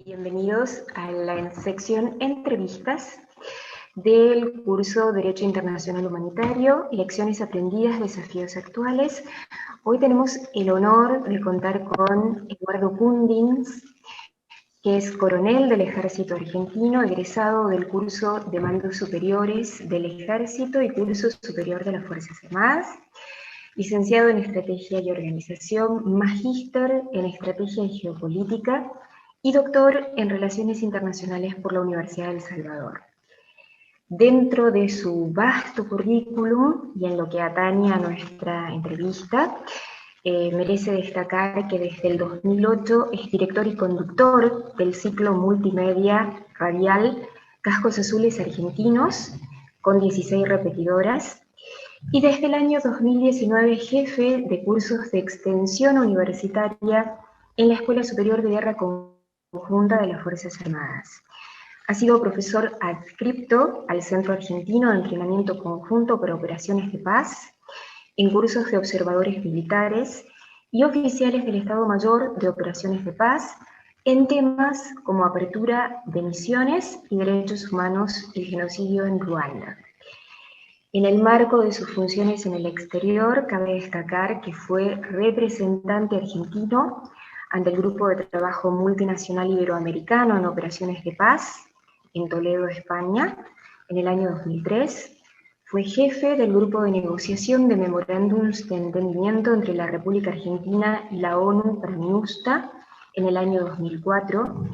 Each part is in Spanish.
Bienvenidos a la sección Entrevistas del curso Derecho Internacional Humanitario, Lecciones Aprendidas, Desafíos Actuales. Hoy tenemos el honor de contar con Eduardo Kundins, que es coronel del Ejército Argentino, egresado del curso de Mandos Superiores del Ejército y curso superior de las Fuerzas Armadas, licenciado en Estrategia y Organización, magíster en Estrategia y Geopolítica y doctor en Relaciones Internacionales por la Universidad de El Salvador. Dentro de su vasto currículum y en lo que atañe a nuestra entrevista, merece destacar que desde el 2008 es director y conductor del ciclo multimedia radial Cascos Azules Argentinos, con 16 repetidoras, y desde el año 2019 jefe de cursos de extensión universitaria en la Escuela Superior de Guerra Conjunta de las Fuerzas Armadas. Ha sido profesor adscripto al Centro Argentino de Entrenamiento Conjunto para Operaciones de Paz, en cursos de observadores militares y oficiales del Estado Mayor de Operaciones de Paz, en temas como apertura de misiones y derechos humanos y genocidio en Ruanda. En el marco de sus funciones en el exterior, cabe destacar que fue representante argentino ante el Grupo de Trabajo Multinacional Iberoamericano en Operaciones de Paz, en Toledo, España, en el año 2003. Fue jefe del Grupo de Negociación de Memorándums de Entendimiento entre la República Argentina y la ONU para MINUSTA, en el año 2004,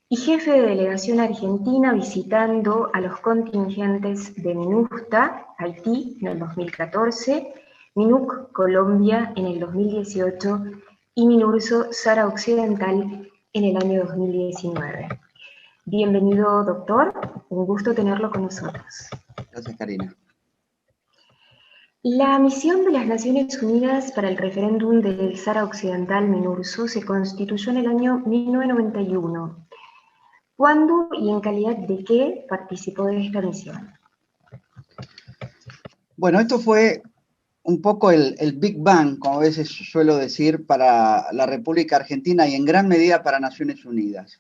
y jefe de delegación argentina visitando a los contingentes de MINUSTA, Haití, en el 2014, MINUC, Colombia, en el 2018, y MINURSO, Sahara Occidental, en el año 2019. Bienvenido, doctor. Un gusto tenerlo con nosotros. Gracias, Karina. La misión de las Naciones Unidas para el referéndum del Sahara Occidental, MINURSO, se constituyó en el año 1991. ¿Cuándo y en calidad de qué participó de esta misión? Bueno, esto fue un poco el Big Bang, como a veces suelo decir, para la República Argentina y en gran medida para Naciones Unidas.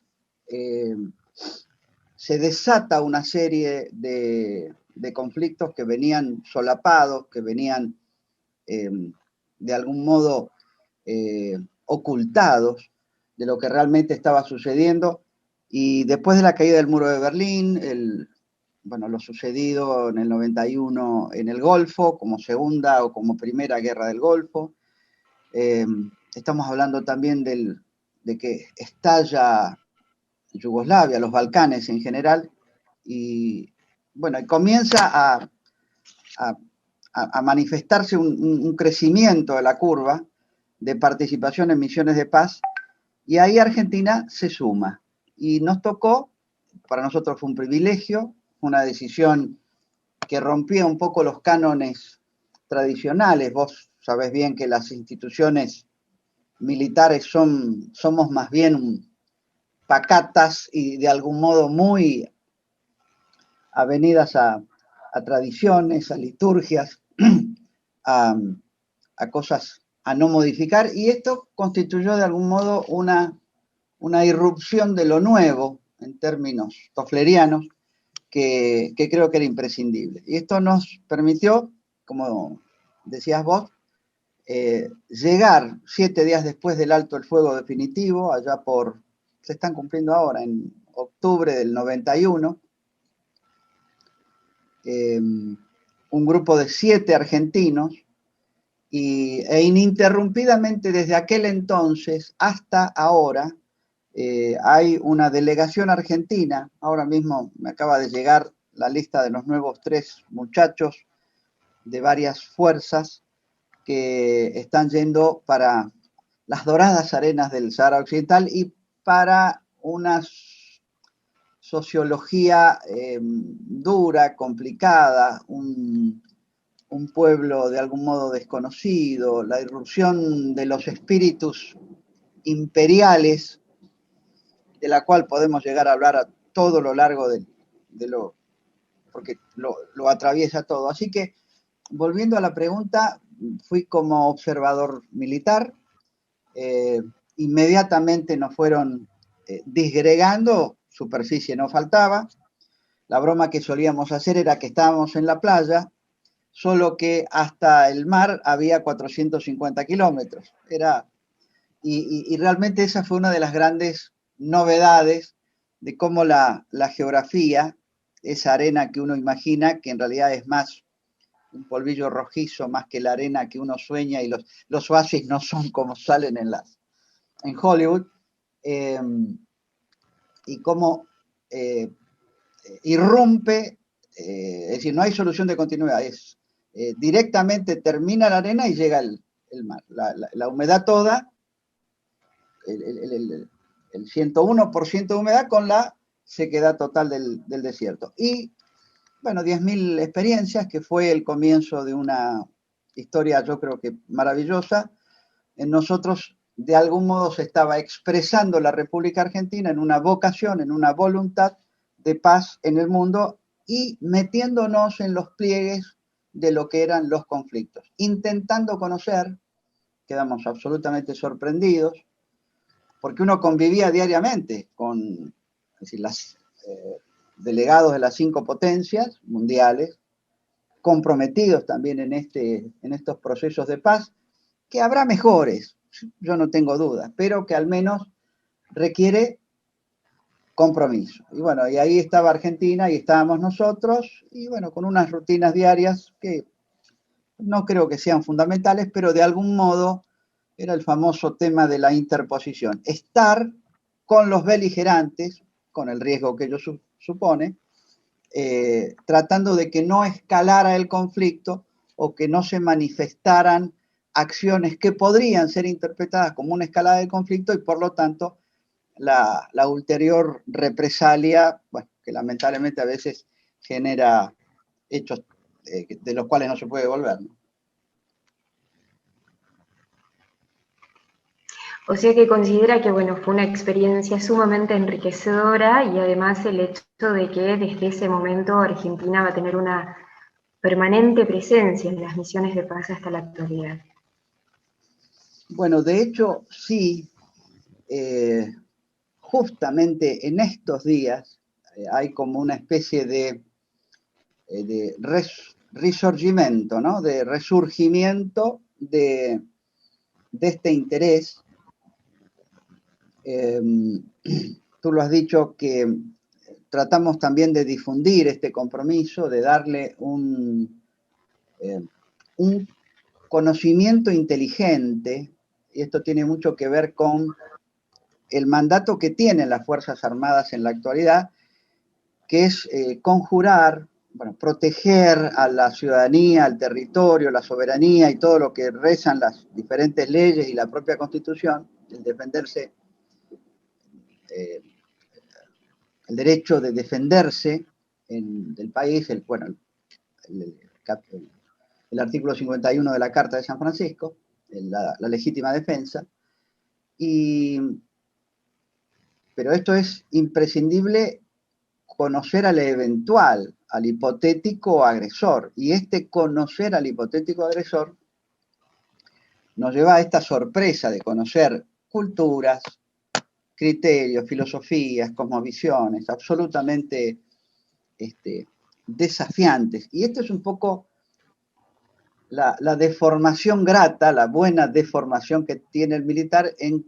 Se desata una serie de conflictos que venían solapados, que venían de algún modo ocultados de lo que realmente estaba sucediendo. Y después de la caída del muro de Berlín, lo sucedido en el 91 en el Golfo, como segunda o como primera guerra del Golfo. Estamos hablando también de que estalla Yugoslavia, los Balcanes en general, y comienza a manifestarse un crecimiento de la curva de participación en misiones de paz, y ahí Argentina se suma. Y nos tocó, para nosotros fue un privilegio, una decisión que rompía un poco los cánones tradicionales. Vos sabés bien que las instituciones militares somos más bien pacatas y de algún modo muy avenidas a tradiciones, a liturgias, a cosas a no modificar, y esto constituyó de algún modo una irrupción de lo nuevo en términos tofflerianos que creo que era imprescindible. Y esto nos permitió, como decías vos, llegar 7 días después del alto el fuego definitivo, allá se están cumpliendo ahora, en octubre del 91, un grupo de 7 argentinos, e ininterrumpidamente desde aquel entonces hasta ahora hay una delegación argentina. Ahora mismo me acaba de llegar la lista de los nuevos 3 muchachos de varias fuerzas que están yendo para las doradas arenas del Sahara Occidental y para una sociología dura, complicada, un pueblo de algún modo desconocido, la irrupción de los espíritus imperiales, de la cual podemos llegar a hablar a todo lo largo porque lo atraviesa todo. Así que, volviendo a la pregunta, fui como observador militar. Inmediatamente nos fueron disgregando, superficie no faltaba. La broma que solíamos hacer era que estábamos en la playa, solo que hasta el mar había 450 kilómetros. Y realmente esa fue una de las grandes novedades de cómo la geografía, esa arena que uno imagina, que en realidad es más un polvillo rojizo más que la arena que uno sueña, y los oasis no son como salen en Hollywood, y cómo irrumpe, es decir, no hay solución de continuidad, directamente termina la arena y llega el mar. La humedad toda, el 101% de humedad con la sequedad total del desierto. Y bueno, 10.000 experiencias, que fue el comienzo de una historia, yo creo que maravillosa. En nosotros, de algún modo, se estaba expresando la República Argentina en una vocación, en una voluntad de paz en el mundo, y metiéndonos en los pliegues de lo que eran los conflictos. Intentando conocer, quedamos absolutamente sorprendidos, porque uno convivía diariamente con, es decir, las delegados de las 5 potencias mundiales, comprometidos también en estos procesos de paz, que habrá mejores, yo no tengo dudas, pero que al menos requiere compromiso. Y bueno, y ahí estaba Argentina y estábamos nosotros, y bueno, con unas rutinas diarias que no creo que sean fundamentales, pero de algún modo era el famoso tema de la interposición. Estar con los beligerantes, con el riesgo que ello supone, tratando de que no escalara el conflicto o que no se manifestaran acciones que podrían ser interpretadas como una escalada del conflicto, y por lo tanto la ulterior represalia, bueno, que lamentablemente a veces genera hechos de los cuales no se puede volver, ¿no? O sea que considera que, bueno, fue una experiencia sumamente enriquecedora, y además el hecho de que desde ese momento Argentina va a tener una permanente presencia en las misiones de paz hasta la actualidad. Bueno, de hecho, sí, justamente en estos días hay como una especie de resurgimiento, ¿no? De resurgimiento de este interés. Tú lo has dicho, que tratamos también de difundir este compromiso, de darle un conocimiento inteligente, y esto tiene mucho que ver con el mandato que tienen las Fuerzas Armadas en la actualidad, que es conjurar, bueno, proteger a la ciudadanía, al territorio, la soberanía y todo lo que rezan las diferentes leyes y la propia Constitución, el defenderse, el derecho de defenderse del país, el artículo 51 de la Carta de San Francisco, la legítima defensa. Pero esto es imprescindible, conocer al eventual, al hipotético agresor. Y este conocer al hipotético agresor nos lleva a esta sorpresa de conocer culturas, criterios, filosofías, cosmovisiones absolutamente desafiantes. Y esto es un poco la deformación grata, la buena deformación que tiene el militar en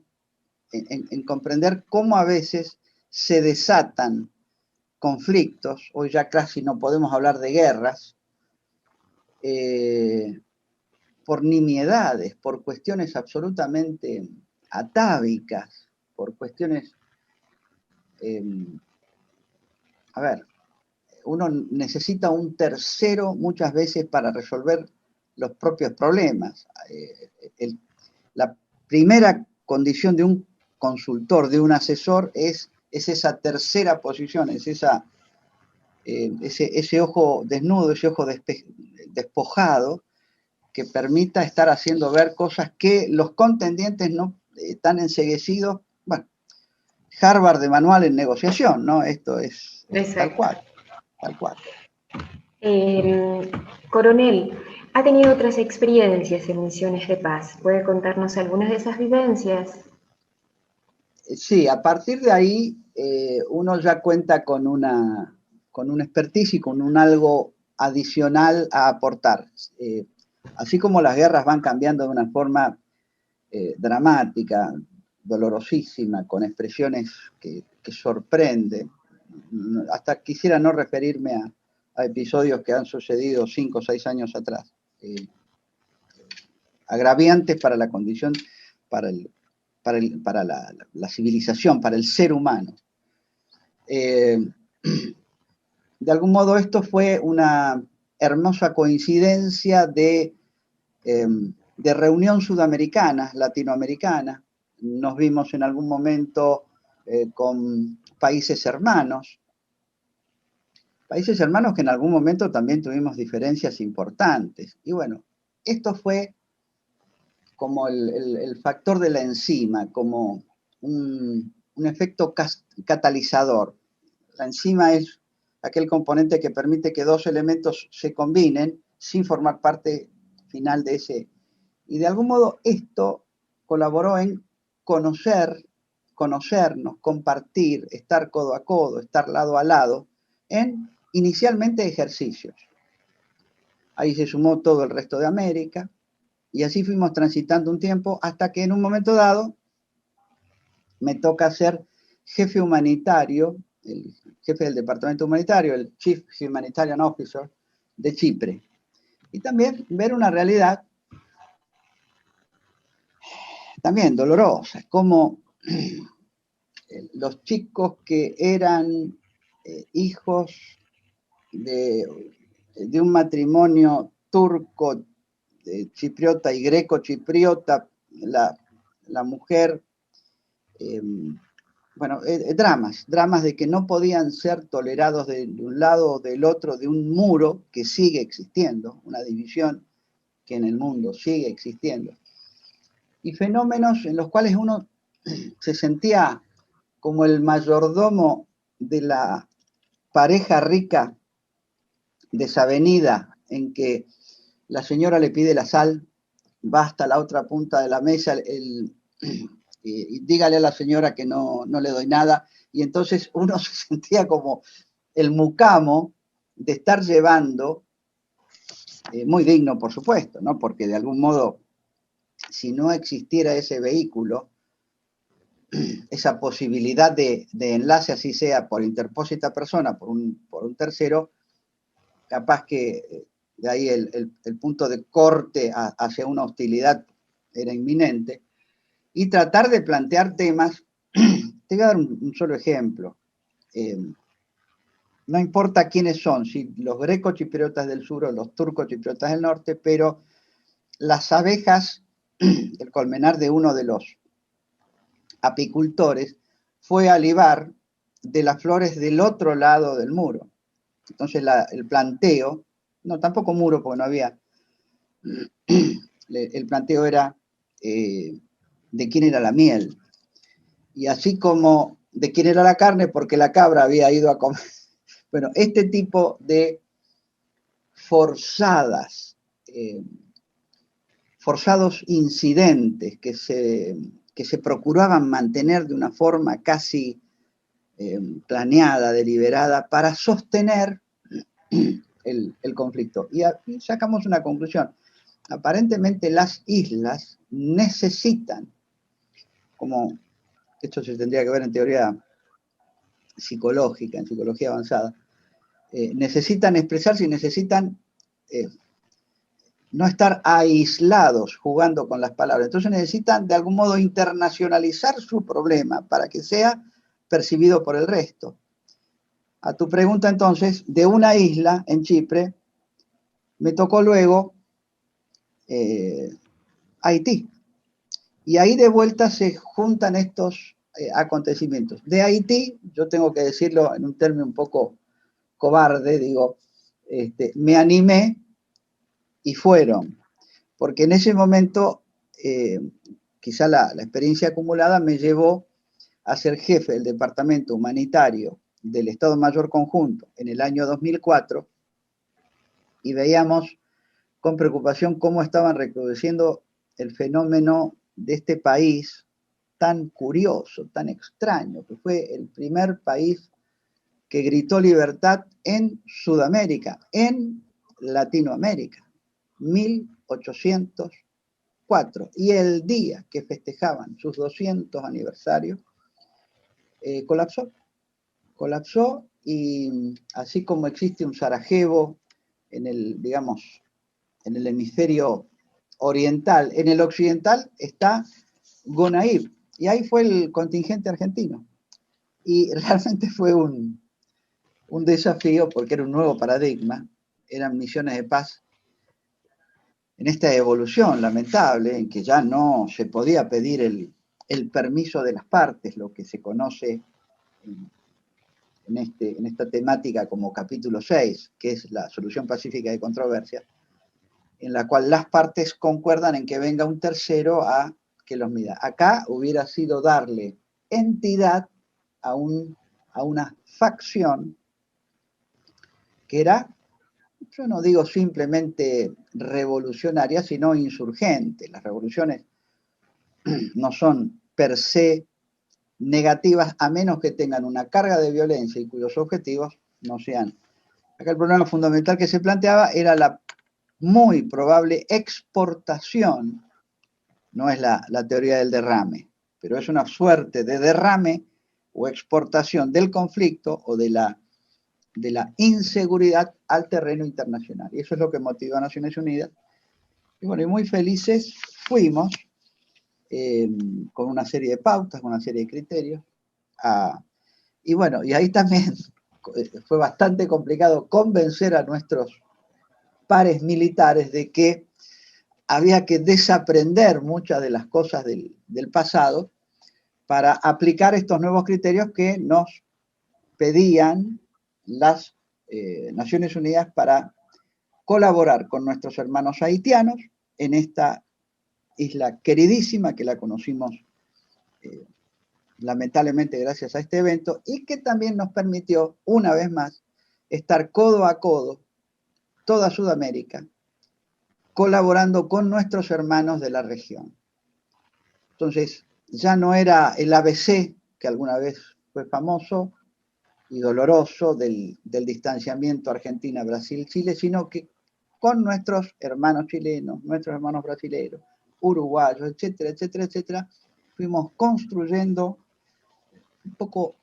comprender cómo a veces se desatan conflictos. Hoy ya casi no podemos hablar de guerras, por nimiedades, por cuestiones absolutamente atávicas, por cuestiones, a ver, uno necesita un tercero muchas veces para resolver los propios problemas. La primera condición de un consultor, de un asesor, es esa tercera posición, es ese ojo desnudo, ese ojo despojado, que permita estar haciendo ver cosas que los contendientes no están enceguecidos. Bueno, Harvard de manual en negociación, ¿no? Esto es tal cual, tal cual. Coronel, ha tenido otras experiencias en misiones de paz. ¿Puede contarnos algunas de esas vivencias? Sí, a partir de ahí uno ya cuenta con un expertise y con un algo adicional a aportar. Así como las guerras van cambiando de una forma dramática, dolorosísima, con expresiones que sorprenden, hasta quisiera no referirme a episodios que han sucedido 5 o 6 años atrás, agraviantes para la condición, para el, para la civilización, para el ser humano. De algún modo esto fue una hermosa coincidencia de reunión sudamericana, latinoamericana. Nos vimos en algún momento con países hermanos que en algún momento también tuvimos diferencias importantes. Y bueno, esto fue como el factor de la enzima, como un efecto catalizador. La enzima es aquel componente que permite que dos elementos se combinen sin formar parte final de ese. Y de algún modo esto colaboró en conocernos, compartir, estar codo a codo, estar lado a lado, en inicialmente ejercicios. Ahí se sumó todo el resto de América, y así fuimos transitando un tiempo hasta que en un momento dado me toca ser jefe humanitario, el jefe del departamento humanitario, el Chief Humanitarian Officer de Chipre. Y también ver una realidad también dolorosa, como los chicos que eran hijos de un matrimonio turco, chipriota y greco-chipriota, la mujer, bueno, dramas de que no podían ser tolerados de un lado o del otro de un muro que sigue existiendo, una división que en el mundo sigue existiendo, y fenómenos en los cuales uno se sentía como el mayordomo de la pareja rica desavenida en que la señora le pide la sal, va hasta la otra punta de la mesa, y dígale a la señora que no le doy nada, y entonces uno se sentía como el mucamo de estar llevando, muy digno por supuesto, ¿no? Porque de algún modo, si no existiera ese vehículo, esa posibilidad de enlace, así sea por interpósita persona, por un tercero, capaz que de ahí el punto de corte hacia una hostilidad era inminente, y tratar de plantear temas. Te voy a dar un solo ejemplo. No importa quiénes son, si los greco-chipriotas del sur o los turco-chipriotas del norte, pero las abejas, el colmenar de uno de los apicultores, fue a libar de las flores del otro lado del muro. Entonces el planteo, no, tampoco muro porque no había, el planteo era de quién era la miel. Y así como de quién era la carne, porque la cabra había ido a comer. Bueno, este tipo de forzados incidentes que se procuraban mantener de una forma casi planeada, deliberada, para sostener el conflicto. Y sacamos una conclusión. Aparentemente las islas necesitan, como esto se tendría que ver en teoría psicológica, en psicología avanzada, necesitan expresarse y necesitan no estar aislados jugando con las palabras. Entonces necesitan de algún modo internacionalizar su problema para que sea percibido por el resto. A tu pregunta entonces, de una isla en Chipre, me tocó luego Haití. Y ahí de vuelta se juntan estos acontecimientos. De Haití, yo tengo que decirlo en un término un poco cobarde, digo, me animé y fueron, porque en ese momento quizá la experiencia acumulada me llevó a ser jefe del departamento humanitario del Estado Mayor Conjunto en el año 2004, y veíamos con preocupación cómo estaban recrudeciendo el fenómeno de este país tan curioso, tan extraño, que fue el primer país que gritó libertad en Sudamérica, en Latinoamérica, 1804. Y el día que festejaban sus 200 aniversarios, colapsó. Colapsó y así como existe un Sarajevo en el, digamos, en el hemisferio oriental, en el occidental está Gonaïves. Y ahí fue el contingente argentino. Y realmente fue un desafío porque era un nuevo paradigma, eran misiones de paz en esta evolución lamentable en que ya no se podía pedir el permiso de las partes, lo que se conoce en esta temática como capítulo 6, que es la solución pacífica de controversia, en la cual las partes concuerdan en que venga un tercero a que los mida. Acá hubiera sido darle entidad a una facción que era, yo no digo simplemente revolucionaria, sino insurgente. Las revoluciones no son per se negativas a menos que tengan una carga de violencia y cuyos objetivos no sean. Acá el problema fundamental que se planteaba era la muy probable exportación, no es la teoría del derrame, pero es una suerte de derrame o exportación del conflicto o de la inseguridad al terreno internacional. Y eso es lo que motivó a Naciones Unidas. Y bueno, y muy felices fuimos con una serie de pautas, con una serie de criterios. Y bueno, y ahí también fue bastante complicado convencer a nuestros pares militares de que había que desaprender muchas de las cosas del pasado para aplicar estos nuevos criterios que nos pedían las Naciones Unidas para colaborar con nuestros hermanos haitianos en esta isla queridísima que la conocimos lamentablemente gracias a este evento y que también nos permitió una vez más estar codo a codo toda Sudamérica colaborando con nuestros hermanos de la región. Entonces ya no era el ABC que alguna vez fue famoso y doloroso del distanciamiento Argentina-Brasil-Chile, sino que con nuestros hermanos chilenos, nuestros hermanos brasileños, uruguayos, etcétera, etcétera, etcétera, fuimos construyendo un poco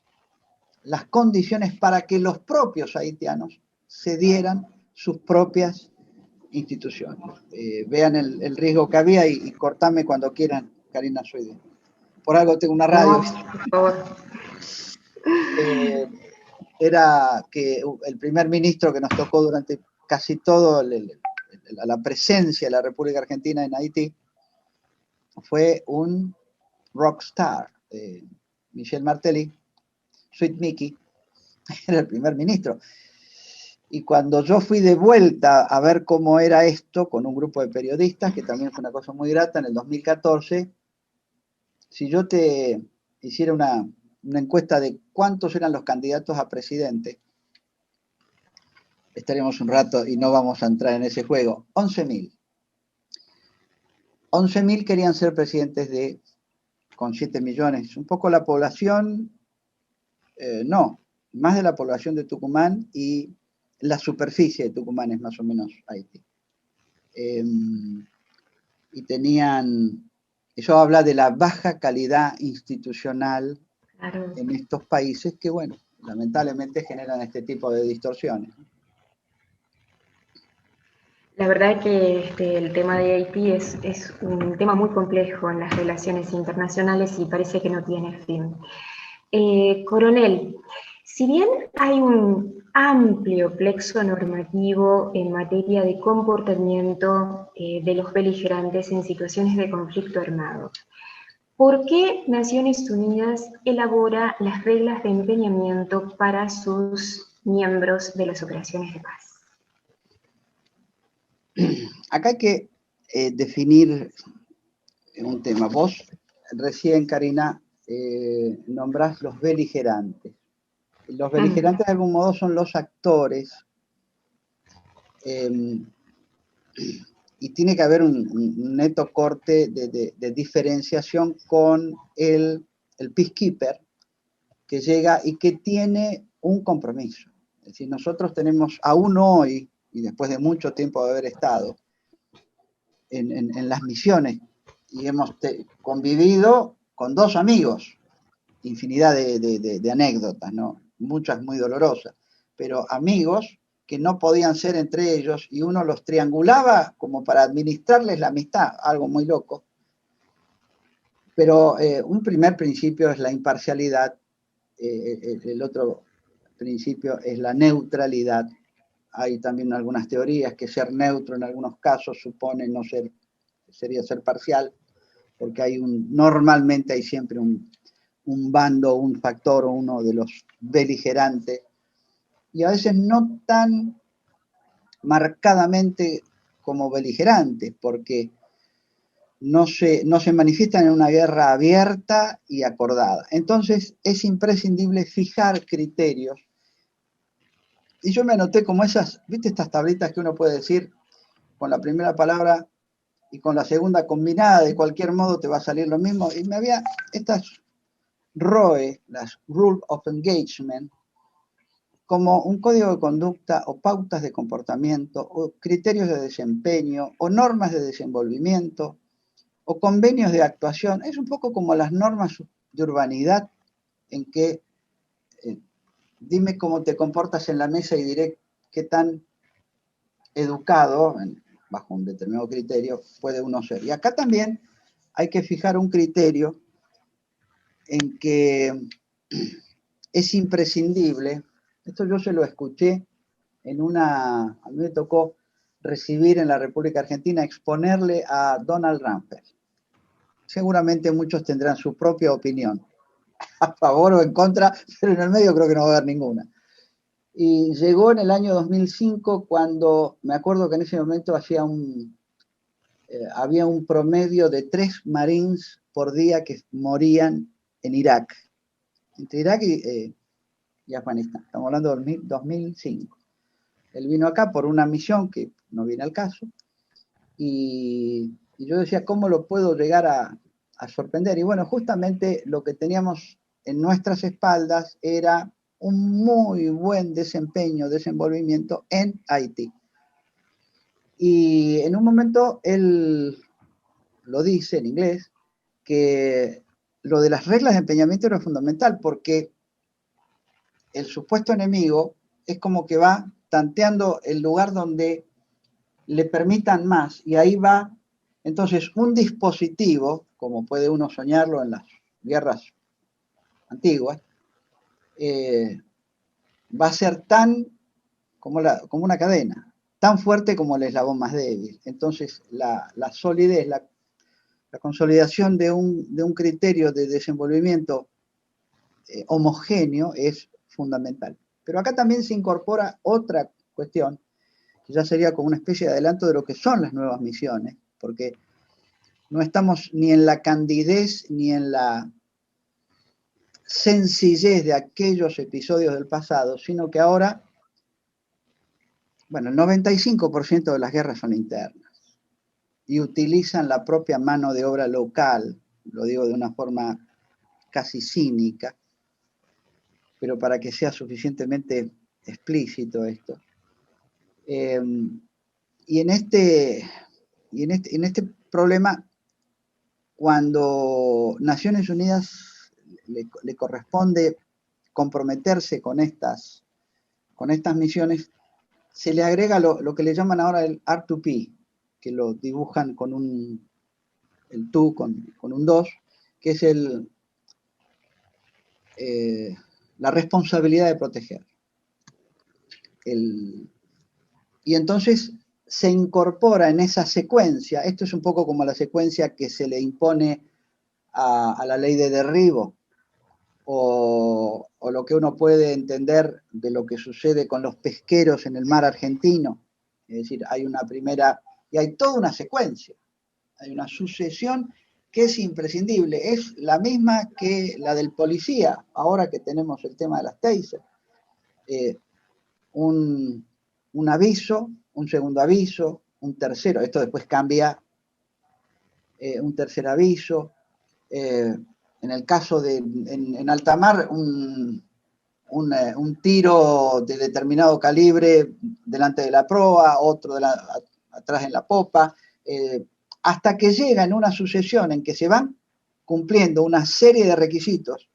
las condiciones para que los propios haitianos se dieran sus propias instituciones. Vean el riesgo que había y cortame cuando quieran, Karina Suide. Por algo tengo una radio. No, por favor. Era que el primer ministro que nos tocó durante casi todo la presencia de la República Argentina en Haití fue un rockstar, Michel Martelly, Sweet Mickey, era el primer ministro. Y cuando yo fui de vuelta a ver cómo era esto con un grupo de periodistas, que también fue una cosa muy grata, en el 2014, si yo te hiciera una encuesta de cuántos eran los candidatos a presidente, estaremos un rato y no vamos a entrar en ese juego. 11.000. 11.000 querían ser presidentes con 7 millones. Un poco la población, no, más de la población de Tucumán y la superficie de Tucumán es más o menos Haití. Y tenían, eso habla de la baja calidad institucional en estos países que, bueno, lamentablemente generan este tipo de distorsiones. La verdad que el tema de Haití es un tema muy complejo en las relaciones internacionales y parece que no tiene fin. Coronel, si bien hay un amplio plexo normativo en materia de comportamiento de los beligerantes en situaciones de conflicto armado, ¿por qué Naciones Unidas elabora las reglas de empeñamiento para sus miembros de las operaciones de paz? Acá hay que definir un tema. Vos recién, Karina, nombrás los beligerantes. Los beligerantes de algún modo son los actores y tiene que haber un neto corte de diferenciación con el peacekeeper que llega y que tiene un compromiso. Es decir, nosotros tenemos, aún hoy, y después de mucho tiempo de haber estado en las misiones, y hemos convivido con 2 amigos, infinidad de anécdotas, ¿no? Muchas muy dolorosas, pero amigos que no podían ser entre ellos y uno los triangulaba como para administrarles la amistad, algo muy loco. Pero un primer principio es la imparcialidad, el otro principio es la neutralidad. Hay también algunas teorías que ser neutro en algunos casos supone no ser, sería ser parcial, porque normalmente hay siempre un bando, un factor o uno de los beligerantes, y a veces no tan marcadamente como beligerantes, porque no se manifiestan en una guerra abierta y acordada. Entonces es imprescindible fijar criterios. Y yo me anoté como esas, ¿viste estas tablitas que uno puede decir con la primera palabra y con la segunda combinada, de cualquier modo te va a salir lo mismo? Y me había estas ROE, las Rules of Engagement, como un código de conducta o pautas de comportamiento o criterios de desempeño o normas de desenvolvimiento o convenios de actuación. Es un poco como las normas de urbanidad en que dime cómo te comportas en la mesa y diré qué tan educado, bajo un determinado criterio, puede uno ser. Y acá también hay que fijar un criterio en que es imprescindible. Esto yo se lo escuché a mí me tocó recibir en la República Argentina, exponerle a Donald Rumsfeld. Seguramente muchos tendrán su propia opinión, a favor o en contra, pero en el medio creo que no va a haber ninguna. Y llegó en el año 2005 cuando, me acuerdo que en ese momento había un promedio de 3 marines por día que morían en Irak. Entre Irak y Afganistán. Estamos hablando de 2005. Él vino acá por una misión que no viene al caso. Y yo decía, ¿cómo lo puedo llegar a sorprender? Y bueno, justamente lo que teníamos en nuestras espaldas era un muy buen desenvolvimiento en Haití. Y en un momento él lo dice en inglés, que lo de las reglas de empeñamiento era fundamental, porque el supuesto enemigo es como que va tanteando el lugar donde le permitan más, y ahí va. Entonces, un dispositivo, como puede uno soñarlo en las guerras antiguas, va a ser tan como una cadena, tan fuerte como el eslabón más débil. Entonces, la solidez, la consolidación de un criterio de desenvolvimiento homogéneo es fundamental. Pero acá también se incorpora otra cuestión, que ya sería como una especie de adelanto de lo que son las nuevas misiones, porque no estamos ni en la candidez ni en la sencillez de aquellos episodios del pasado, sino que ahora, bueno, el 95% de las guerras son internas y utilizan la propia mano de obra local, lo digo de una forma casi cínica, pero para que sea suficientemente explícito esto. Y en este problema, cuando Naciones Unidas le corresponde comprometerse con estas misiones, se le agrega lo que le llaman ahora el R2P, que lo dibujan con el 2 con un 2, que es la responsabilidad de proteger. Y entonces se incorpora en esa secuencia, esto es un poco como la secuencia que se le impone a la ley de derribo, o lo que uno puede entender de lo que sucede con los pesqueros en el mar argentino. Es decir, hay una primera, y hay toda una secuencia, hay una sucesión que es imprescindible, es la misma que la del policía, ahora que tenemos el tema de las taser. Un aviso, un segundo aviso, un tercero, esto después cambia, un tercer aviso. En el caso de, en alta mar, un tiro de determinado calibre delante de la proa, otro atrás en la popa, hasta que llega en una sucesión en que se van cumpliendo una serie de requisitos.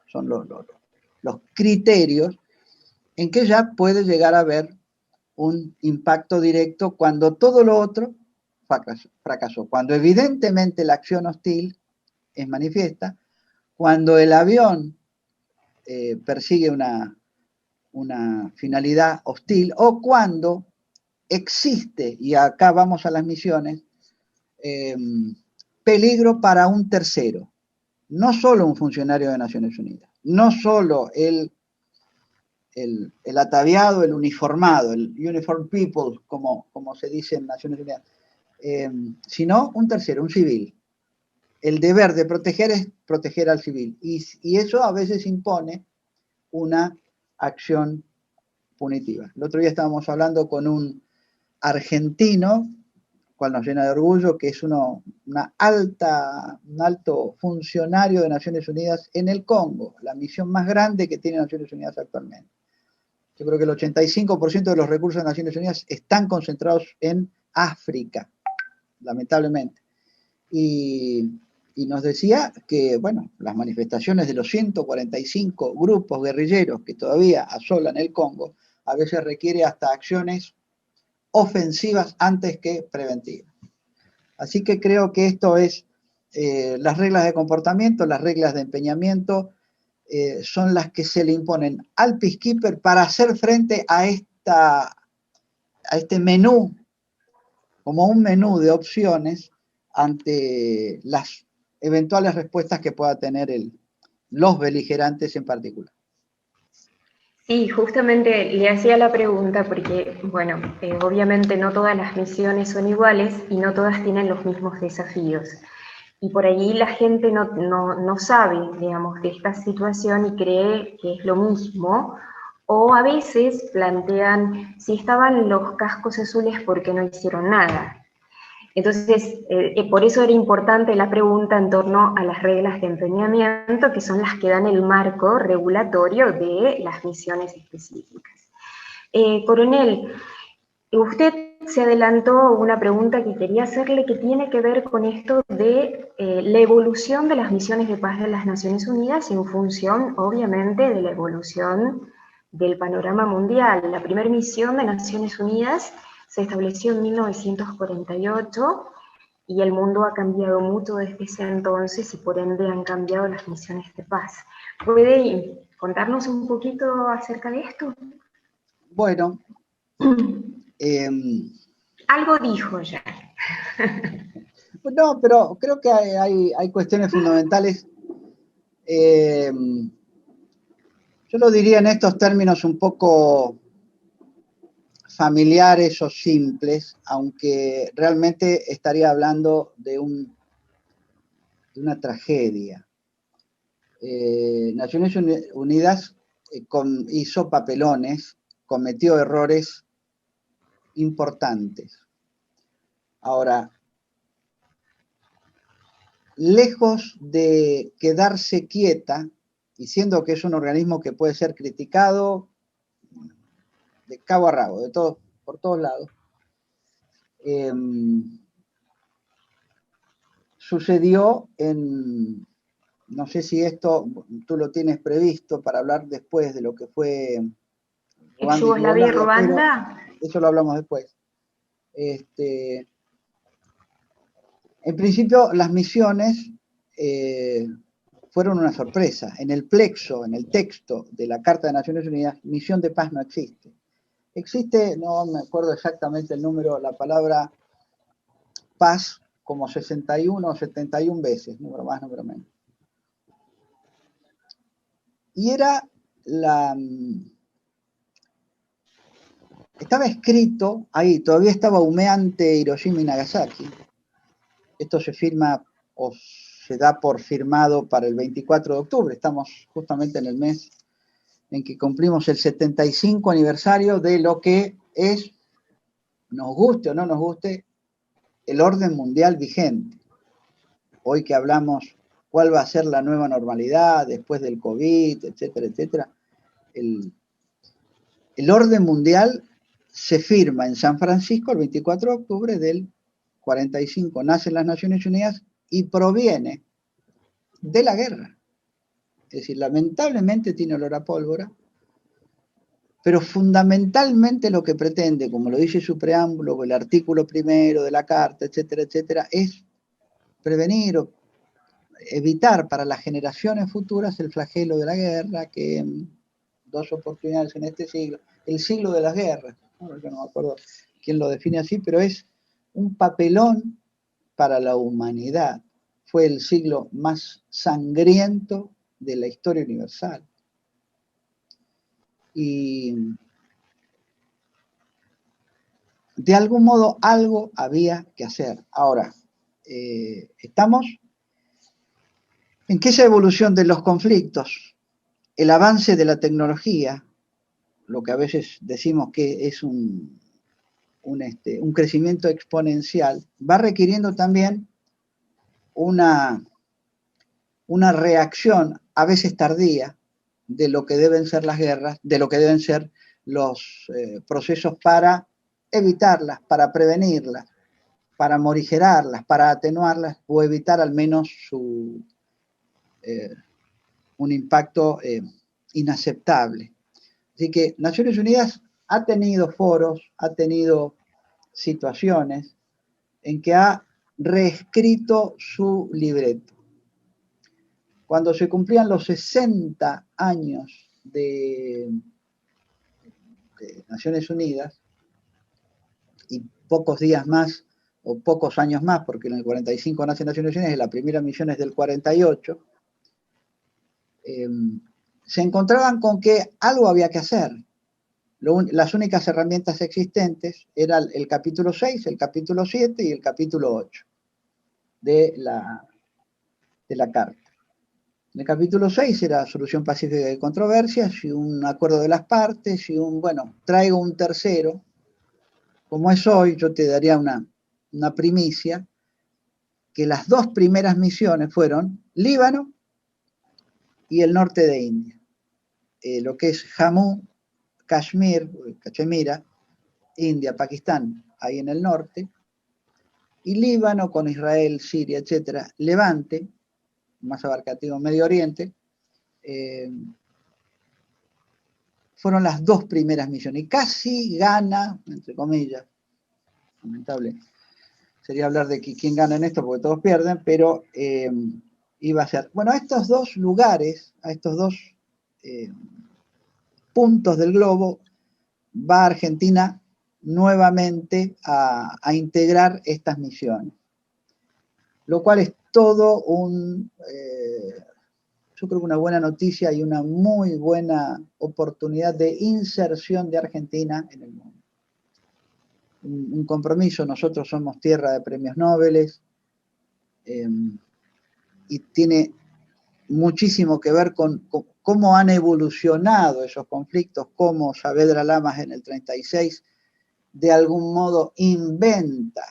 Son los criterios en que ya puede llegar a haber un impacto directo cuando todo lo otro fracasó. Cuando evidentemente la acción hostil es manifiesta, cuando el avión persigue una finalidad hostil, o cuando existe, y acá vamos a las misiones, peligro para un tercero, no solo un funcionario de Naciones Unidas, no solo el ataviado, el uniformado, el uniformed people, como se dice en Naciones Unidas, sino un tercero, un civil. El deber de proteger es proteger al civil, y eso a veces impone una acción punitiva. El otro día estábamos hablando con un argentino, cual nos llena de orgullo, que es un alto funcionario de Naciones Unidas en el Congo, la misión más grande que tiene Naciones Unidas actualmente. Yo creo que el 85% de los recursos de Naciones Unidas están concentrados en África, lamentablemente. Y nos decía que, bueno, las manifestaciones de los 145 grupos guerrilleros que todavía asolan el Congo, a veces requiere hasta acciones ofensivas antes que preventivas. Así que creo que esto es, las reglas de comportamiento, las reglas de empeñamiento, son las que se le imponen al peacekeeper para hacer frente a este menú, como un menú de opciones ante las eventuales respuestas que pueda tener los beligerantes en particular. Sí, justamente le hacía la pregunta porque, bueno, obviamente no todas las misiones son iguales y no todas tienen los mismos desafíos. Y por allí la gente no sabe, digamos, de esta situación y cree que es lo mismo, o a veces plantean, si estaban los cascos azules, ¿por qué no hicieron nada? Entonces, por eso era importante la pregunta en torno a las reglas de empeñamiento, que son las que dan el marco regulatorio de las misiones específicas. Coronel, usted se adelantó una pregunta que quería hacerle que tiene que ver con esto de la evolución de las misiones de paz de las Naciones Unidas en función, obviamente, de la evolución del panorama mundial. La primera misión de Naciones Unidas se estableció en 1948 y el mundo ha cambiado mucho desde ese entonces y por ende han cambiado las misiones de paz. ¿Puede contarnos un poquito acerca de esto? Bueno, algo dijo ya. No, pero creo que hay cuestiones fundamentales. Yo lo diría en estos términos un poco familiares o simples, aunque realmente estaría hablando de una tragedia. Naciones Unidas hizo papelones, cometió errores importantes. Ahora, lejos de quedarse quieta, diciendo que es un organismo que puede ser criticado de cabo a rabo, por todos lados, sucedió no sé si esto tú lo tienes previsto para hablar después de lo que fue Yugoslavia y Ruanda. Eso lo hablamos después. En principio, las misiones fueron una sorpresa. En el plexo, en el texto de la Carta de Naciones Unidas, misión de paz no existe. Existe, no me acuerdo exactamente el número, la palabra paz como 61 o 71 veces, número más, número menos. Y estaba escrito ahí, todavía estaba humeante Hiroshima y Nagasaki. Esto se firma o se da por firmado para el 24 de octubre. Estamos justamente en el mes en que cumplimos el 75 aniversario de lo que es nos guste o no nos guste, el orden mundial vigente. Hoy que hablamos cuál va a ser la nueva normalidad después del COVID, etcétera, etcétera, el orden mundial se firma en San Francisco el 24 de octubre del 45. Nacen las Naciones Unidas y proviene de la guerra. Es decir, lamentablemente tiene olor a pólvora, pero fundamentalmente lo que pretende, como lo dice su preámbulo, el artículo primero de la Carta, etcétera, etcétera, es prevenir o evitar para las generaciones futuras el flagelo de la guerra, que en 2 oportunidades en este siglo, el siglo de las guerras, ¿no? Yo no me acuerdo quién lo define así, pero es un papelón para la humanidad. Fue el siglo más sangriento de la historia universal. Y de algún modo algo había que hacer. Ahora, estamos en que esa evolución de los conflictos, el avance de la tecnología, lo que a veces decimos que es un crecimiento exponencial, va requiriendo también una reacción, a veces tardía, de lo que deben ser las guerras, de lo que deben ser los procesos para evitarlas, para prevenirlas, para morigerarlas, para atenuarlas o evitar al menos un impacto inaceptable. Así que Naciones Unidas ha tenido foros, ha tenido situaciones en que ha reescrito su libreto. Cuando se cumplían los 60 años de Naciones Unidas, y pocos días más, o pocos años más, porque en el 45 nace Naciones Unidas y la primera misión es del 48, se encontraban con que algo había que hacer. Las únicas herramientas existentes eran el capítulo 6, el capítulo 7 y el capítulo 8 de la Carta. En el capítulo 6 era solución pacífica de controversias y un acuerdo de las partes y traigo un tercero. Como es hoy, yo te daría una primicia, que las 2 primeras misiones fueron Líbano y el norte de India. Lo que es Jammu, Kashmir, Cachemira, India, Pakistán, ahí en el norte, y Líbano con Israel, Siria, etcétera, Levante, más abarcativo Medio Oriente, fueron las 2 primeras misiones, y casi gana, entre comillas, lamentable, sería hablar de quién gana en esto, porque todos pierden, pero iba a ser, a estos 2 lugares, a estos 2 puntos del globo, va Argentina nuevamente a integrar estas misiones, lo cual es todo yo creo que una buena noticia y una muy buena oportunidad de inserción de Argentina en el mundo. Un compromiso, nosotros somos tierra de premios Nobel, y tiene muchísimo que ver con cómo han evolucionado esos conflictos, cómo Saavedra Lamas en el 36 de algún modo inventa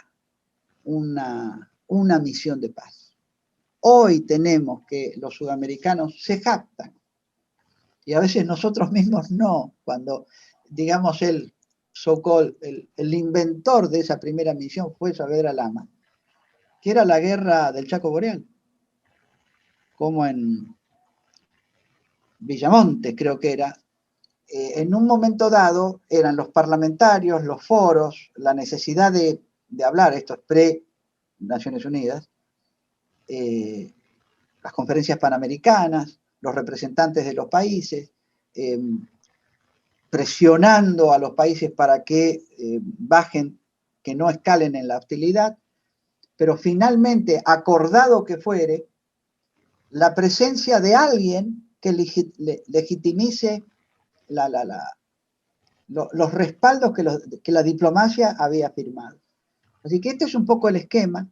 una misión de paz. Hoy tenemos que los sudamericanos se jactan, y a veces nosotros mismos no, cuando, digamos, el inventor de esa primera misión fue Saavedra Lamas, que era la guerra del Chaco Boreal, como en Villamonte creo que era, en un momento dado eran los parlamentarios, los foros, la necesidad de hablar, esto es pre-Naciones Unidas, las conferencias panamericanas, los representantes de los países, presionando a los países para que bajen, que no escalen en la hostilidad, pero finalmente, acordado que fuere, la presencia de alguien que legitimice los respaldos que la diplomacia había firmado. Así que este es un poco el esquema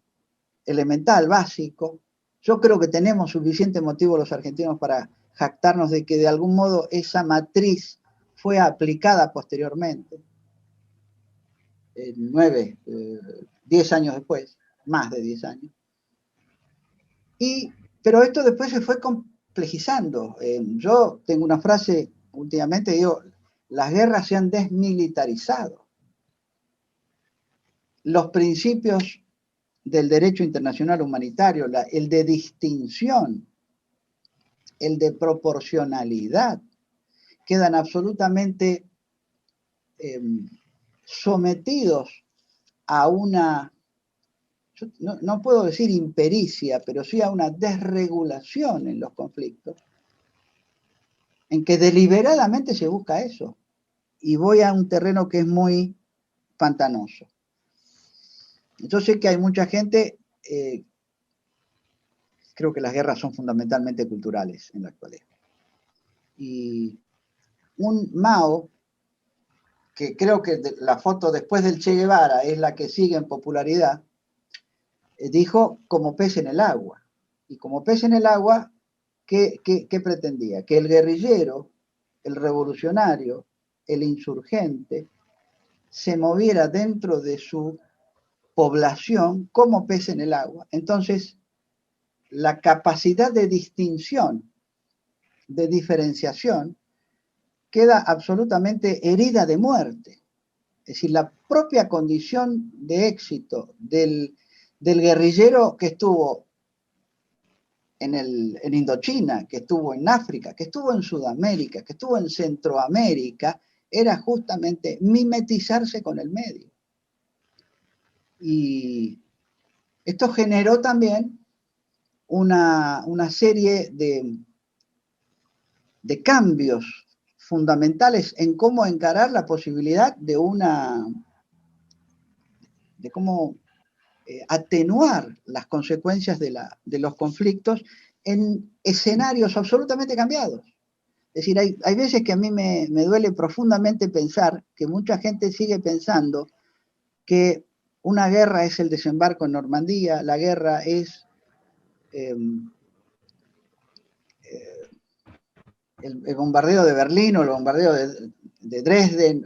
elemental, básico. Yo creo que tenemos suficiente motivo los argentinos para jactarnos de que de algún modo esa matriz fue aplicada posteriormente. 10 años después, más de 10 años. Pero esto después se fue complejizando. Yo tengo una frase últimamente, digo, las guerras se han desmilitarizado. Los principios del derecho internacional humanitario, el de distinción, el de proporcionalidad, quedan absolutamente sometidos a una, no puedo decir impericia, pero sí a una desregulación en los conflictos, en que deliberadamente se busca eso. Y voy a un terreno que es muy pantanoso. Yo sé que hay mucha gente, creo que las guerras son fundamentalmente culturales en la actualidad. Y un Mao, que creo que la foto después del Che Guevara es la que sigue en popularidad, dijo como pez en el agua. Y como pez en el agua, ¿qué pretendía? Que el guerrillero, el revolucionario, el insurgente, se moviera dentro de su población como pez en el agua. Entonces, la capacidad de distinción, de diferenciación, queda absolutamente herida de muerte. Es decir, la propia condición de éxito del guerrillero que estuvo en Indochina, que estuvo en África, que estuvo en Sudamérica, que estuvo en Centroamérica, era justamente mimetizarse con el medio. Y esto generó también una serie de cambios fundamentales en cómo encarar la posibilidad de cómo atenuar las consecuencias de los conflictos en escenarios absolutamente cambiados. Es decir, hay veces que a mí me duele profundamente pensar que mucha gente sigue pensando que una guerra es el desembarco en Normandía, la guerra es el bombardeo de Berlín o el bombardeo de Dresden,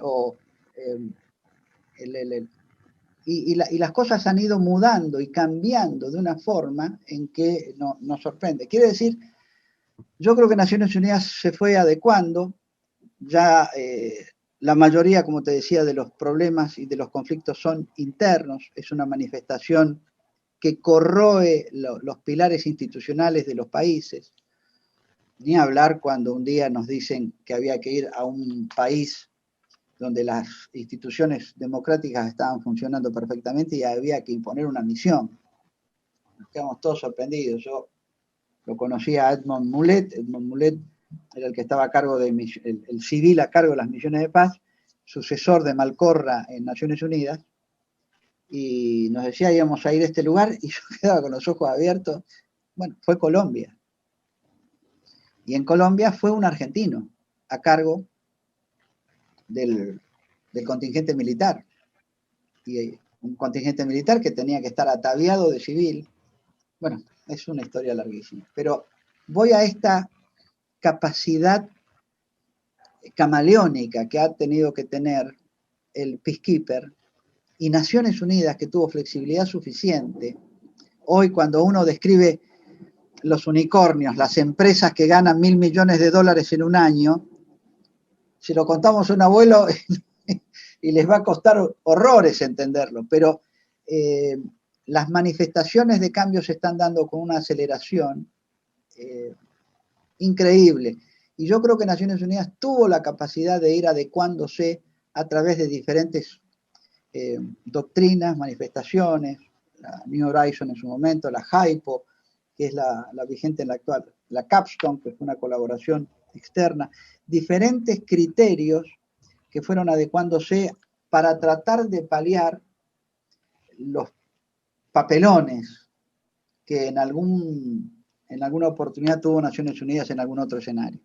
y las cosas han ido mudando y cambiando de una forma en que nos sorprende. Quiere decir, yo creo que Naciones Unidas se fue adecuando, ya la mayoría, como te decía, de los problemas y de los conflictos son internos, es una manifestación que corroe los pilares institucionales de los países. Ni hablar cuando un día nos dicen que había que ir a un país donde las instituciones democráticas estaban funcionando perfectamente y había que imponer una misión. Nos quedamos todos sorprendidos. Yo lo conocía a Edmond Mulet. Edmond Mulet era el que estaba a cargo el civil a cargo de las misiones de paz, sucesor de Malcorra en Naciones Unidas, y nos decía íbamos a ir a este lugar y yo quedaba con los ojos abiertos. Bueno, fue Colombia. Y en Colombia fue un argentino a cargo del contingente militar. Y un contingente militar que tenía que estar ataviado de civil. Bueno, es una historia larguísima. Pero voy a esta capacidad camaleónica que ha tenido que tener el Peacekeeper y Naciones Unidas, que tuvo flexibilidad suficiente. Hoy, cuando uno describe los unicornios, las empresas que ganan $1.000 millones en un año, si lo contamos a un abuelo y les va a costar horrores entenderlo, pero las manifestaciones de cambio se están dando con una aceleración increíble. Y yo creo que Naciones Unidas tuvo la capacidad de ir adecuándose a través de diferentes doctrinas, manifestaciones, la New Horizon en su momento, la HIPO, que es la vigente en la actual, la Capstone, que fue una colaboración externa, diferentes criterios que fueron adecuándose para tratar de paliar los papelones que en alguna oportunidad tuvo Naciones Unidas en algún otro escenario.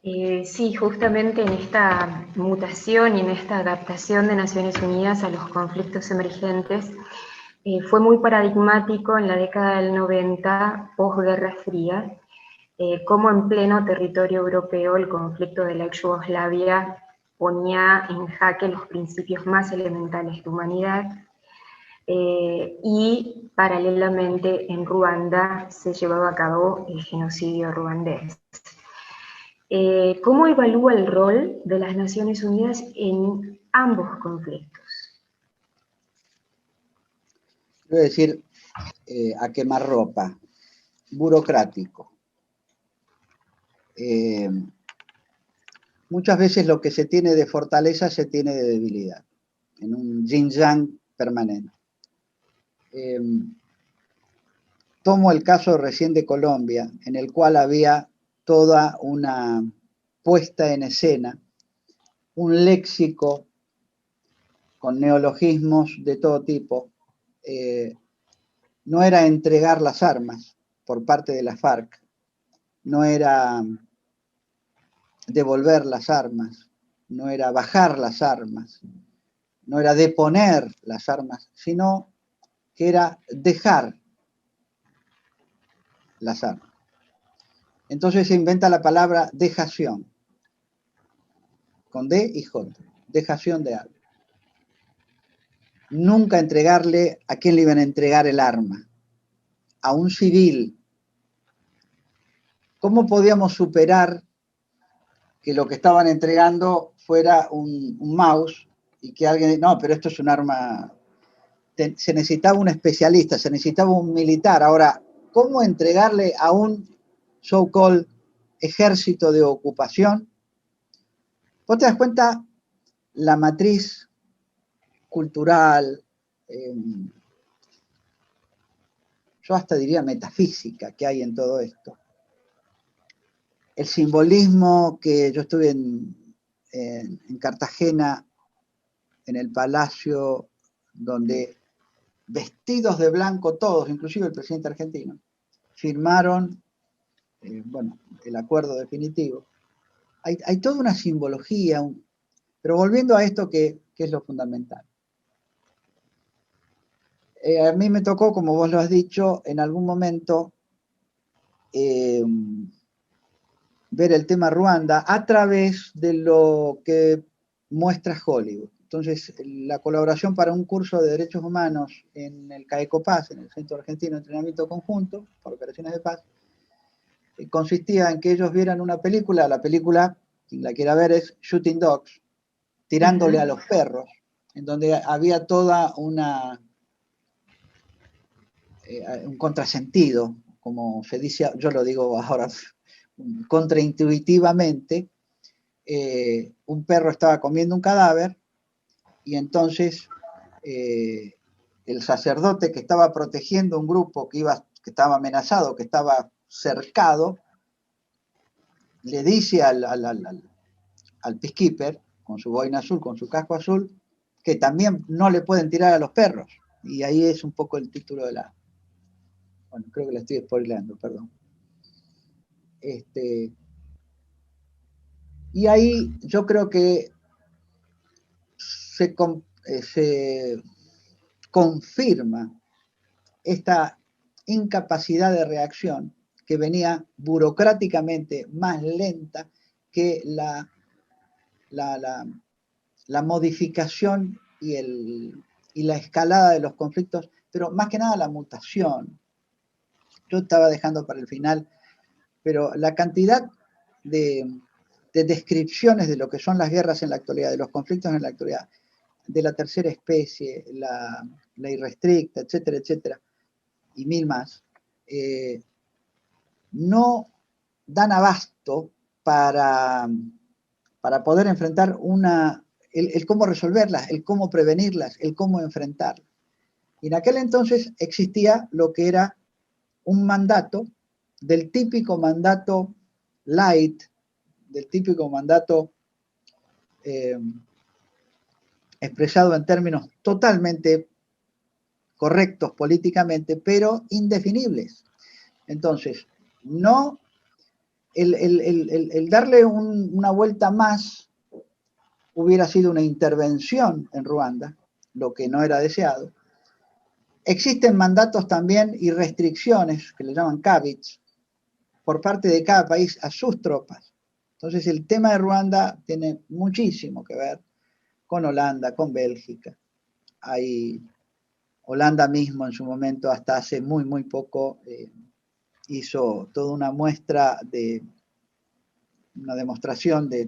Sí, justamente en esta mutación y en esta adaptación de Naciones Unidas a los conflictos emergentes, fue muy paradigmático en la década del 90, posguerra fría, cómo en pleno territorio europeo el conflicto de la ex Yugoslavia ponía en jaque los principios más elementales de humanidad, y paralelamente en Ruanda se llevaba a cabo el genocidio ruandés. ¿Cómo evalúa el rol de las Naciones Unidas en ambos conflictos? Quiero decir, a quemarropa, burocrático. Muchas veces lo que se tiene de fortaleza se tiene de debilidad, en un yin-yang permanente. Tomo el caso recién de Colombia, en el cual había toda una puesta en escena, un léxico con neologismos de todo tipo. No era entregar las armas por parte de la FARC, no era devolver las armas, no era bajar las armas, no era deponer las armas, sino que era dejar las armas. Entonces se inventa la palabra dejación, con D y J, dejación de algo. Nunca entregarle a quién le iban a entregar el arma, a un civil. ¿Cómo podíamos superar que lo que estaban entregando fuera un mouse y que alguien, no, pero esto es un arma, se necesitaba un especialista, se necesitaba un militar. Ahora, ¿cómo entregarle a un so-called ejército de ocupación? Vos te das cuenta la matriz cultural, yo hasta diría metafísica que hay en todo esto. El simbolismo que yo estuve en Cartagena, en el palacio, donde vestidos de blanco todos, inclusive el presidente argentino, firmaron bueno, el acuerdo definitivo. Hay toda una simbología, pero volviendo a esto que es lo fundamental. A mí me tocó, como vos lo has dicho, en algún momento ver el tema Ruanda a través de lo que muestra Hollywood. Entonces, la colaboración para un curso de Derechos Humanos en el CAECOPAS, en el Centro Argentino de Entrenamiento Conjunto para Operaciones de Paz, consistía en que ellos vieran una película, la película, quien la quiera ver, es Shooting Dogs, tirándole a los perros, en donde había toda un contrasentido, como se dice, yo lo digo ahora contraintuitivamente, un perro estaba comiendo un cadáver y entonces el sacerdote que estaba protegiendo un grupo que estaba amenazado, que estaba cercado, le dice al peacekeeper, con su boina azul, con su casco azul, que también no le pueden tirar a los perros. Y ahí es un poco el título de la... Bueno, creo que la estoy spoileando, perdón. Y ahí yo creo que se confirma esta incapacidad de reacción que venía burocráticamente más lenta que la modificación y la escalada de los conflictos, pero más que nada la mutación. Yo estaba dejando para el final, pero la cantidad de descripciones de lo que son las guerras en la actualidad, de los conflictos en la actualidad, de la tercera especie, la irrestricta, etcétera, etcétera, y mil más, no dan abasto para poder enfrentar el cómo resolverlas, el cómo prevenirlas, el cómo enfrentarlas. Y en aquel entonces existía lo que era un mandato, del típico mandato light, del típico mandato expresado en términos totalmente correctos políticamente, pero indefinibles. Entonces, no el darle una vuelta más hubiera sido una intervención en Ruanda, lo que no era deseado. Existen mandatos también y restricciones, que le llaman cabits, por parte de cada país a sus tropas. Entonces el tema de Ruanda tiene muchísimo que ver con Holanda, con Bélgica. Holanda mismo en su momento, hasta hace muy poco, hizo toda una muestra una demostración de